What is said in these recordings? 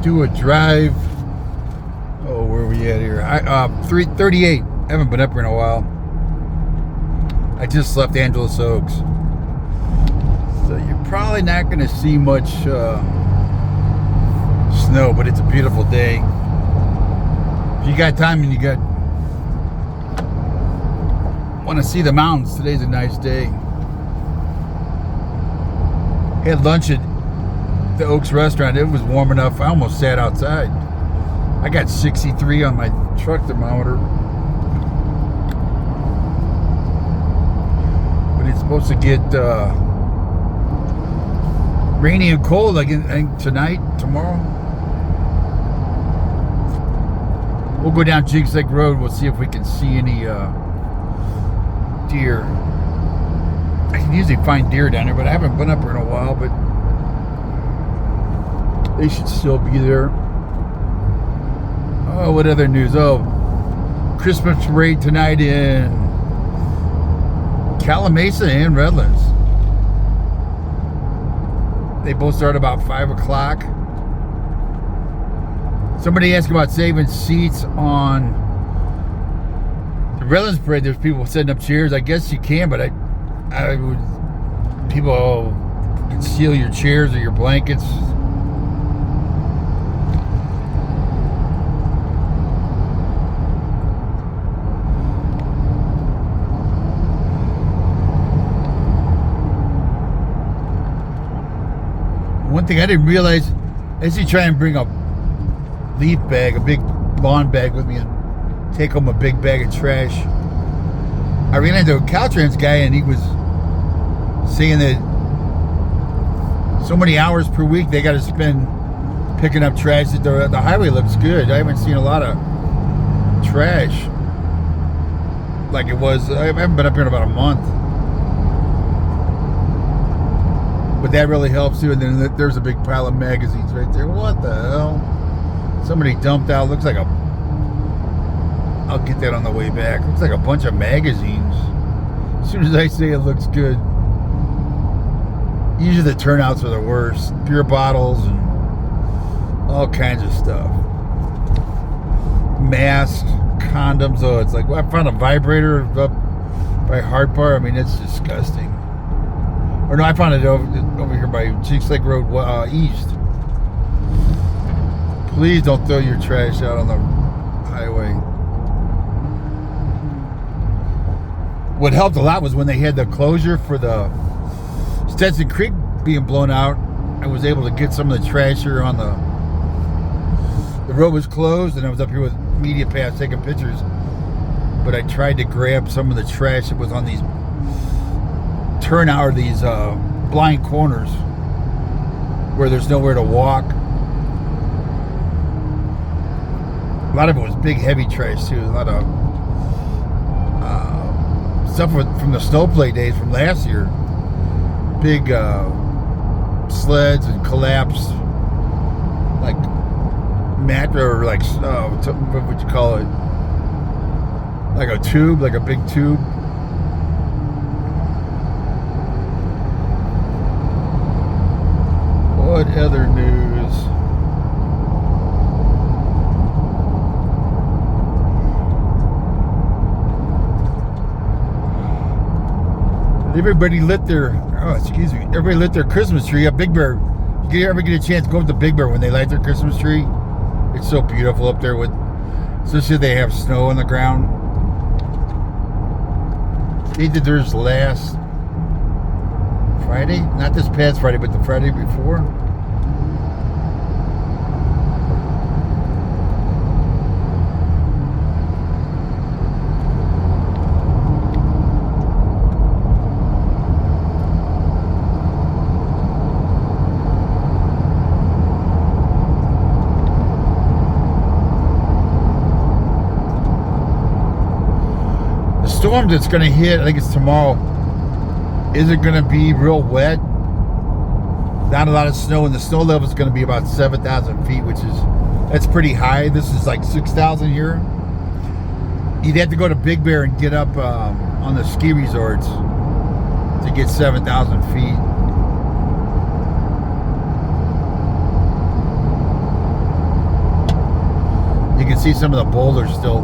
do a drive. Oh, where are we at here? 338. I haven't been up here in a while. I just left Angeles Oaks. So you're probably not going to see much snow, but it's a beautiful day. If you got time and you want to see the mountains, today's a nice day. Had lunch at the Oaks restaurant. It was warm enough. I almost sat outside. I got 63 on my truck thermometer. But it's supposed to get rainy and cold, I think tonight, tomorrow. We'll go down Jenks Lake Rd. We'll see if we can see any deer. I can usually find deer down there, but I haven't been up here in a while, but they should still be there. Oh, what other news? Oh, Christmas parade tonight in Calamasa and Redlands. They both start about 5 o'clock. Somebody asked about saving seats on the Redlands parade. There's people setting up chairs. I guess you can, but I would, people conceal your chairs or your blankets. One thing I didn't realize, I used to try and bring a leaf bag, a big lawn bag with me and take home a big bag of trash. I ran into a Caltrans guy and he was saying that so many hours per week they got to spend picking up trash. That the highway looks good. I haven't seen a lot of trash like it was. I haven't been up here in about a month. But that really helps too. And then there's a big pile of magazines right there. What the hell? Somebody dumped out. Looks like I'll get that on the way back. Looks like a bunch of magazines. As soon as I say it looks good. Usually the turnouts are the worst. Beer bottles and all kinds of stuff. Masks, condoms. Oh, it's like, well, I found a vibrator up by Hart Bar. I mean, it's disgusting. Or no, I found it over here by Jenks Lake Rd East. Please don't throw your trash out on the highway. What helped a lot was when they had the closure for the Stetson Creek being blown out. I was able to get some of the trash here on the road was closed, and I was up here with media pass taking pictures. But I tried to grab some of the trash that was on these turnout, or these blind corners where there's nowhere to walk. A lot of it was big, heavy trash too. A lot of stuff from the snowplay days from last year. Big sleds and collapsed, like mattress, or like what would you call it? Like a tube, like a big tube. What other news? Everybody lit their Christmas tree at Big Bear. If you ever get a chance, go up to Big Bear when they light their Christmas tree. It's so beautiful up there, especially if they have snow on the ground. They did theirs last Friday, not this past Friday, but the Friday before. Storm that's going to hit, I think it's tomorrow, is it going to be real wet? Not a lot of snow, and the snow level is going to be about 7,000 feet, that's pretty high. This is like 6,000 here. You'd have to go to Big Bear and get up on the ski resorts to get 7,000 feet. You can see some of the boulders still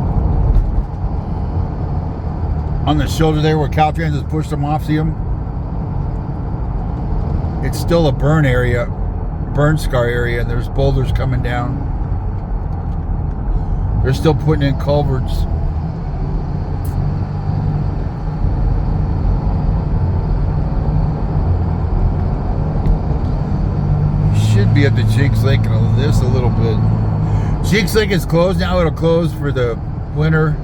on the shoulder there where Caltrans has pushed them off. See them? It's still a burn area, burn scar area, and there's boulders coming down. They're still putting in culverts. Should be at the Jenks Lake in this a little bit. Jenks Lake is closed now. It'll close for the winter.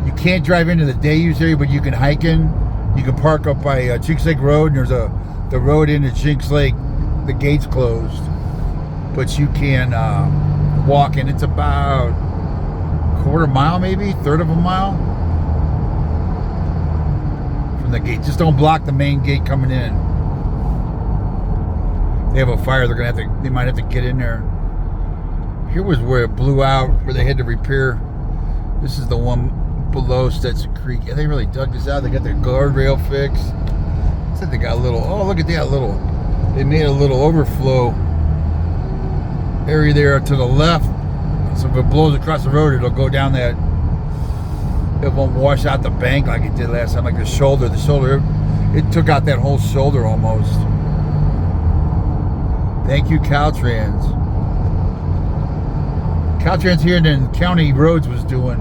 You can't drive into the day use area, but you can hike in. You can park up by Jenks Lake Road, and there's the road into Jenks Lake. The gate's closed, but you can walk in. It's about a quarter mile, maybe third of a mile from the gate. Just don't block the main gate coming in. They have a fire. They might have to get in there. Here was where it blew out, where they had to repair. This is the one below Stetson Creek. Yeah, they really dug this out. They got their guardrail fixed. Said they got a little. Oh, look at that little. They made a little overflow area there to the left. So if it blows across the road, it'll go down that. It won't wash out the bank like it did last time. Like the shoulder. It took out that whole shoulder almost. Thank you, Caltrans. Caltrans here in County Roads was doing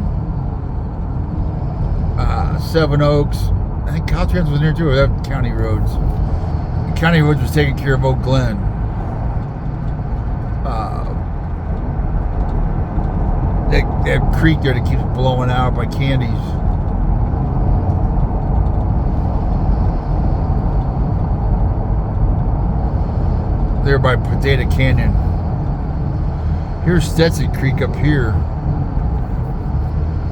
Seven Oaks. I think Caltrans was in there too, or that County Roads. County Roads was taking care of Oak Glen. That creek there that keeps blowing out by Candies. There by Potato Canyon. Here's Stetson Creek up here.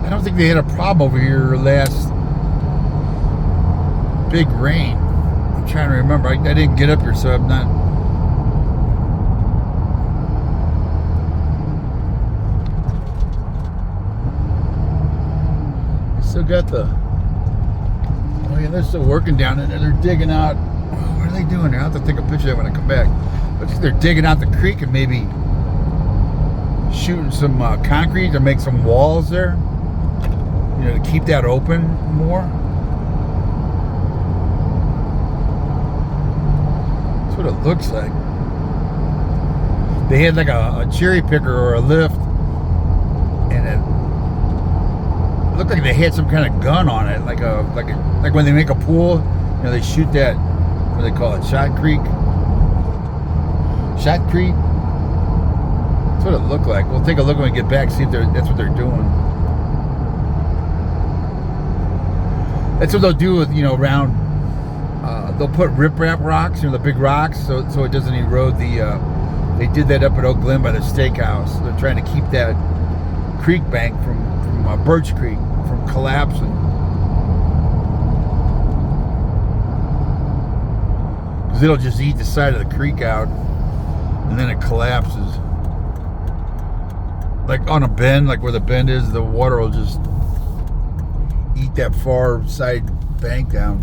I don't think they had a problem over here last big rain. I'm trying to remember. I didn't get up here, so I'm not. Still got the. Oh yeah, they're still working down in there. They're digging out. What are they doing there? I'll have to take a picture of that when I come back. Looks like they're digging out the creek and maybe shooting some concrete to make some walls there. You know, to keep that open more. That's what it looks like. They had like a cherry picker or a lift, and it looked like they had some kind of gun on it, like when they make a pool, you know, they shoot that. What do they call it? Shotcrete. That's what it looked like. We'll take a look when we get back, see if that's what they're doing. That's what they'll do with, you know, around. They'll put riprap rocks, you know, the big rocks, so it doesn't erode the. They did that up at Oak Glen by the steakhouse. They're trying to keep that creek bank from Birch Creek from collapsing. Because it'll just eat the side of the creek out, and then it collapses. Like on a bend, like where the bend is, the water will just eat that far side bank down.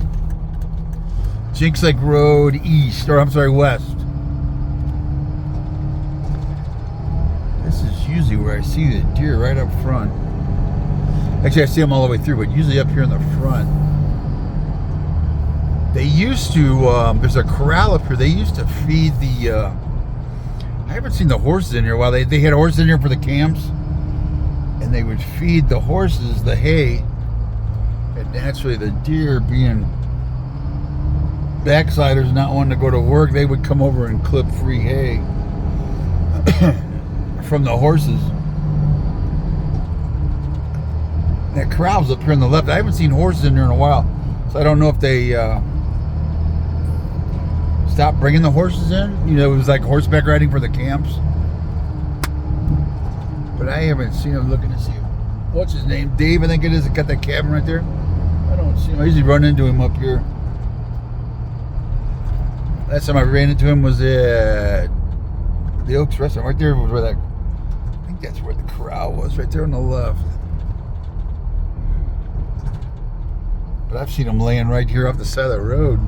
Jenks Lake Road east, or I'm sorry, west. This is usually where I see the deer, right up front. Actually, I see them all the way through, but usually up here in the front. They used to, there's a corral up here. They used to feed the, I haven't seen the horses in here. Well, they had horses in here for the camps, and they would feed the horses the hay. And naturally, the deer, being backsliders, not wanting to go to work, they would come over and clip free hay from the horses. That corral's up here on the left. I haven't seen horses in there in a while, so I don't know if they stopped bringing the horses in. You know, it was like horseback riding for the camps. But I haven't seen him. Looking to see what's his name, Dave, I think it is. Got that cabin right there. I don't see him. I usually run into him up here. Last time I ran into him was at the Oaks Restaurant. Right there was where that. I think that's where the corral was. Right there on the left. But I've seen them laying right here off the side of the road.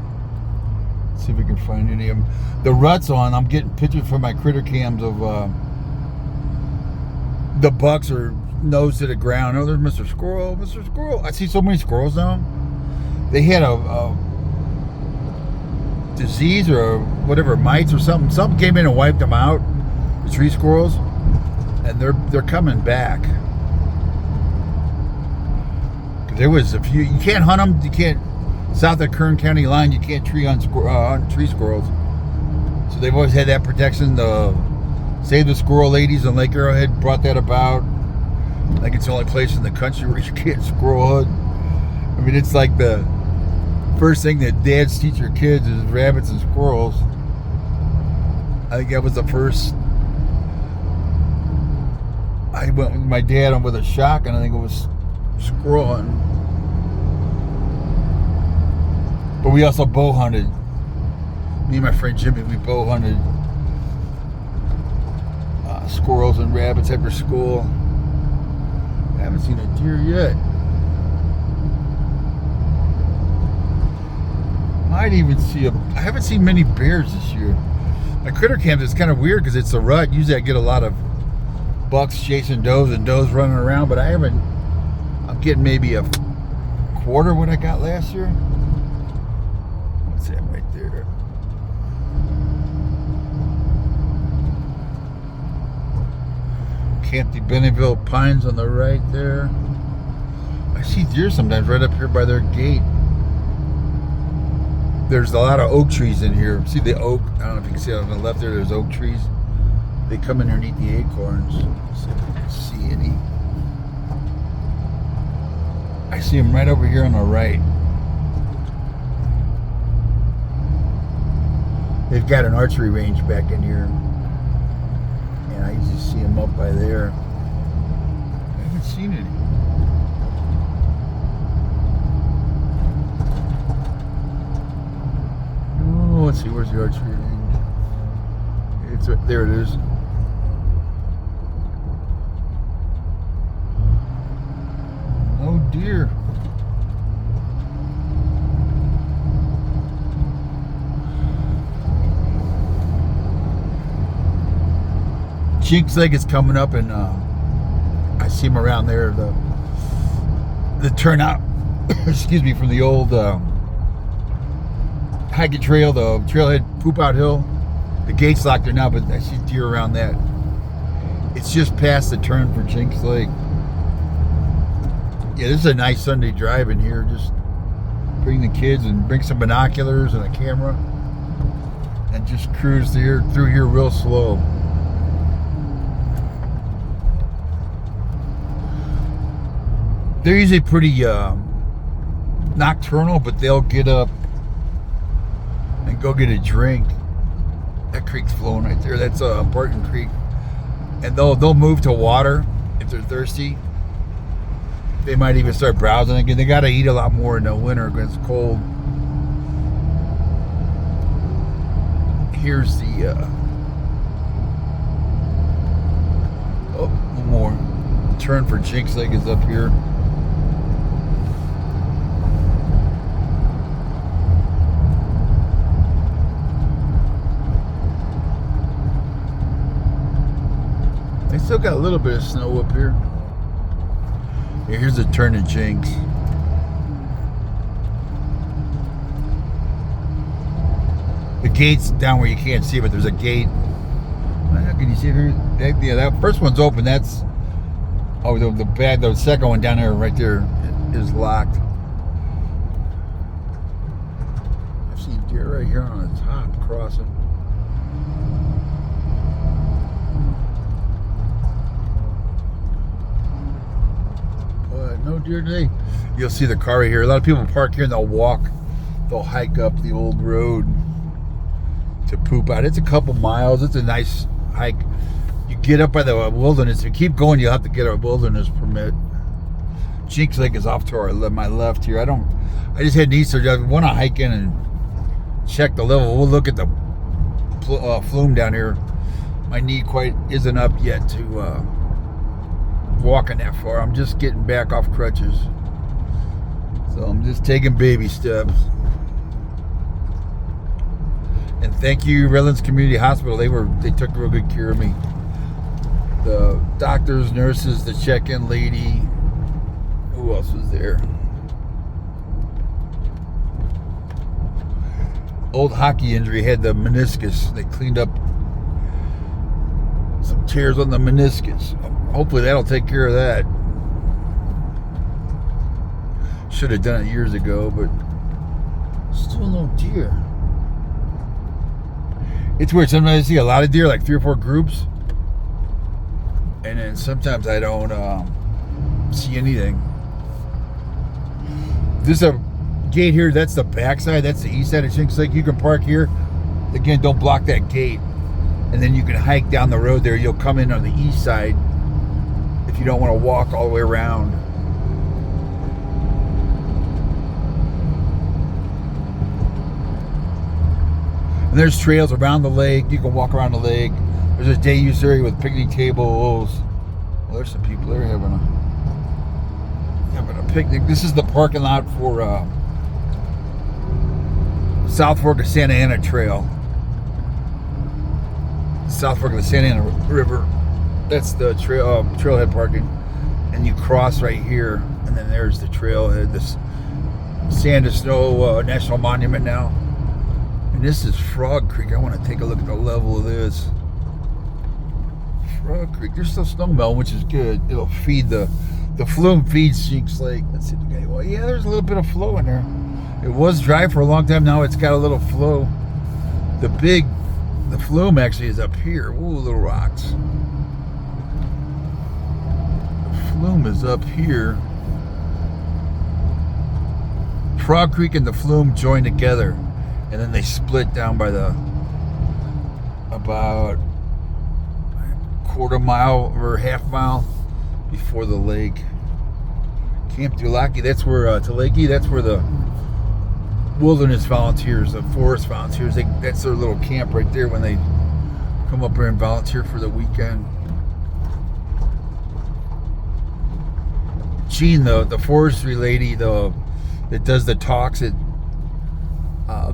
Let's see if we can find any of them. The rut's on. I'm getting pictures from my critter cams of the bucks are nose to the ground. Oh, there's Mr. Squirrel, Mr. Squirrel. I see so many squirrels now. They had a disease or whatever, mites or something. Something came in and wiped them out, the tree squirrels, and they're coming back. There was a few. You can't hunt them. You can't south of Kern County line. You can't hunt tree squirrels. So they've always had that protection. The Save the Squirrel ladies in Lake Arrowhead brought that about. Like it's the only place in the country where you can't squirrel hunt. I mean, it's like the first thing that dads teach your kids is rabbits and squirrels. I think that was the first. I went with my dad on with a shotgun. I think it was squirrel hunting. But we also bow hunted. Me and my friend Jimmy, we bow hunted squirrels and rabbits after school. I haven't seen a deer yet. Might even see I haven't seen many bears this year. My critter camp is kind of weird because it's a rut. Usually I get a lot of bucks chasing does and does running around, but I haven't. I'm getting maybe a quarter what I got last year. What's that right there? Camp de Benneville Pines on the right there. I see deer sometimes right up here by their gate. There's a lot of oak trees in here. See the oak? I don't know if you can see it on the left there. There's oak trees. They come underneath the acorns. See if you can see any. I see them right over here on the right. They've got an archery range back in here. And I usually see them up by there. I haven't seen any. Oh, let's see, where's the archery range? It's right there. It is. No deer. Jenks Lake is coming up, and I see him around there. The turnout, excuse me, from the old hiking trail, the trailhead Poop Out Hill. The gate's locked there now, but I see deer around that. It's just past the turn for Jenks Lake. Yeah, this is a nice Sunday drive in here. Just bring the kids and bring some binoculars and a camera and just cruise through here real slow. They're usually pretty nocturnal, but they'll get up and go get a drink. That creek's flowing right there. That's Barton Creek. And they'll move to water if they're thirsty. They might even start browsing again. They got to eat a lot more in the winter because it's cold. Here's the one more turn for Jenks Lake is up here. They still got a little bit of snow up here. Yeah, here's a turn to Jenks. The gate's down where you can't see, but there's a gate. How can you see it here? Yeah, that first one's open. That's the second one down there, right there, is locked. I've seen deer right here on the top crossing. No deer today. You'll see the car right here. A lot of people park here and they'll hike up the old road to Poop Out. It's a couple miles. It's a nice hike. You get up by the wilderness. If you keep going, you'll have to get a wilderness permit. Jenks Lake is off to my left here. I just had east, so I want to hike in and check the level. We'll look at the flume down here. My knee quite isn't up yet to walking that far. I'm just getting back off crutches, so I'm just taking baby steps. And thank you, Redlands Community Hospital. They took real good care of me. The doctors, nurses, the check-in lady. Who else was there? Old hockey injury, had the meniscus. They cleaned up some tears on the meniscus. Hopefully that'll take care of that. Should have done it years ago, but still no deer. It's weird. Sometimes I see a lot of deer, like 3 or 4 groups, and then sometimes I don't see anything. There's a gate here. That's the backside. That's the east side of Jenks Lake. You can park here. Again, don't block that gate. And then you can hike down the road there. You'll come in on the east side if you don't want to walk all the way around. And there's trails around the lake. You can walk around the lake. There's a day use area with picnic tables. Well, there's some people there having a picnic. This is the parking lot for South Fork of Santa Ana Trail. South Fork of the Santa Ana River. That's the trailhead parking. And you cross right here, and then there's the trailhead. This Sand to Snow National Monument now. And this is Frog Creek. I want to take a look at the level of this. Frog Creek. There's still snow melt, which is good. It'll feed the flume feeds Jenks Lake. Let's see the guy. Well, yeah, there's a little bit of flow in there. It was dry for a long time. Now it's got a little flow. The flume actually is up here. Ooh, little rocks. The flume is up here. Frog Creek and the flume join together, and then they split down by about a quarter mile or half mile before the lake. Camp Dulaki, that's where Tulaki, that's where the wilderness volunteers, the forest volunteers, that's their little camp right there when they come up here and volunteer for the weekend. Jean, the forestry lady, that does the talks at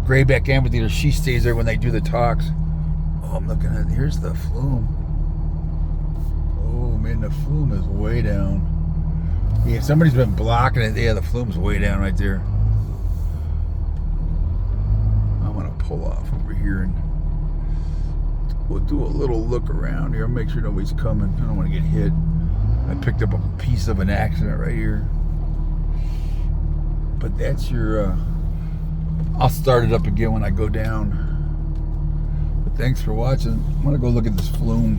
Grayback Amphitheater, she stays there when they do the talks. Oh, I'm looking at, here's the flume. Oh man, the flume is way down. Yeah, somebody's been blocking it. Yeah, the flume's way down right there. I'm gonna pull off over here and we'll do a little look around here. Make sure nobody's coming. I don't want to get hit. I picked up a piece of an accident right here. But that's your, I'll start it up again when I go down. But thanks for watching. I'm gonna go look at this flume.